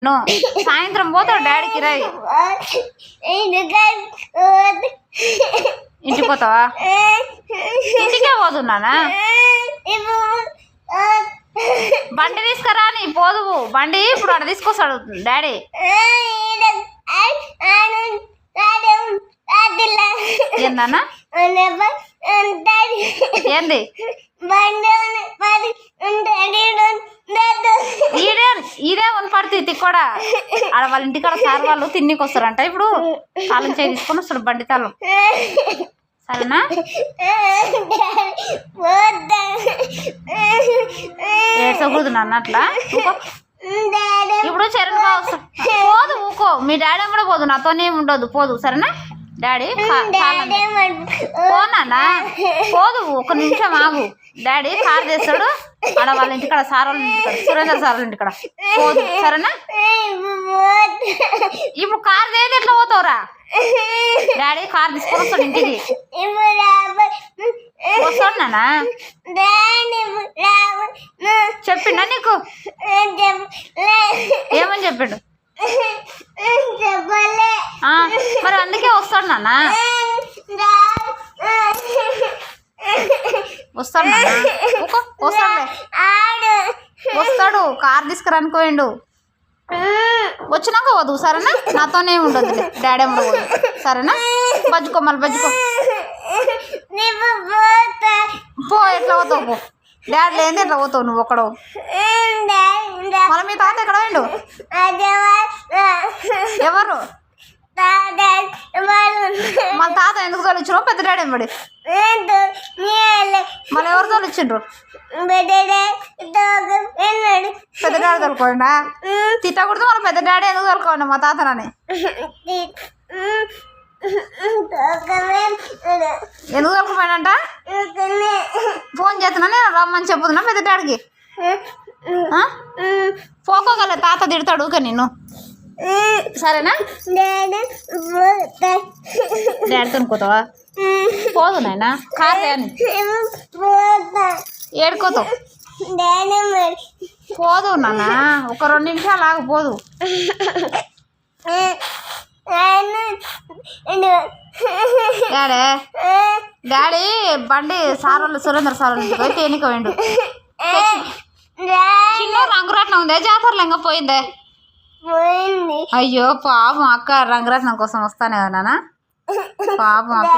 no సాయంత్రం పోతాడు డాడీకి రాయి ఇంటికి పోతావా ఇంటికే పోతున్నానా బండి తీసుకురా నీ పోదువు బండి ఇప్పుడు అక్కడ తీసుకొస్తాడు డాడీ ఏందన్నా ఏంది ఈడే పడితే తిక్కోడా ఆడ వాళ్ళ ఇంటికాడ సార్ వాళ్ళు తిన్నికి వస్తారంట ఇప్పుడు తాళం చేయి తీసుకొని వస్తాడు బండి తాళం సరేనా ఏడ్చకూడదు నన్ను అట్లా ఇప్పుడు చరణ్ బాగా వస్తాడు పోదు ఊకో మీ డాడీ కూడా పోదు నాతోనే ఉండదు పోదు సరేనా డాడీ పోనా పోదు ఒక నిమిషం ఆగు డాడీ కార్ చేస్తాడు ఆడ వాళ్ళ ఇంటికాడ సార్ వాళ్ళ ఇంటికాడ సురేందర్ సార్ వాళ్ళ ఇంటికాడ పోదు సరేనా ఇప్పుడు కార్ చేసి ఎట్లా పోతావురా డాడీ కార్ తీసుకొని వస్తాడు ఇంటికి వస్తాడు నాన్న చెప్పిండా నీకు ఏమని చెప్పిండు మరి అందుకే వస్తాడు నాన్న వస్తాడు నాన్న వస్తాడులే వస్తాడు కార్ తీసుకురానికి పోయిండు వచ్చినాక పోదు సరేనా నాతోనే ఉండదు డాడీ కూడా పోదు సరేనా బజ్జుకో మళ్ళీ బజ్జుకో పో ఎట్లా పోతావు పో డాడీ లేని ఎట్లా పోతావు నువ్వు ఒక్కడు మళ్ళీ మీ తాత ఎక్కడ పోయిండు ఎవరు మన తాత ఎందుకు తోలిచ్చినావు పెద్ద డాడీ ఎంబడి మళ్ళీ ఎవరు తోలిచ్చిండ్రు పెద్ద డాడీ తోలుకోండా తిట్టకూడదు మళ్ళీ పెద్ద డాడీ ఎందుకు తోలుకోండి మా తాతనని ఎందుకు తోలుకుపోయాడంట ఫోన్ చేస్తున్నా నేను రమ్మని చెప్పుతున్నా పెద్ద డాడీకి పోకోగల తాత తిడతాడు ఊక నిన్ను సరేనా డాడీతో పోతావా పోదు నాయనా కార్ అని ఏడుకోతావు పోదు నాన్న ఒక 2 నిమిషాలు ఆగిపోదు డాడీ బండి సార్ వాళ్ళు సురేందర్ సార్ వాళ్ళు పోయి తేనిక పోయిండు చిన్న రంగురాట్నం ఉందే జాతరలో ఇంకా పోయిందే అయ్యో పాపం అక్క రంగురాట్నం కోసం వస్తానే కదా నాన్న పాపం అక్క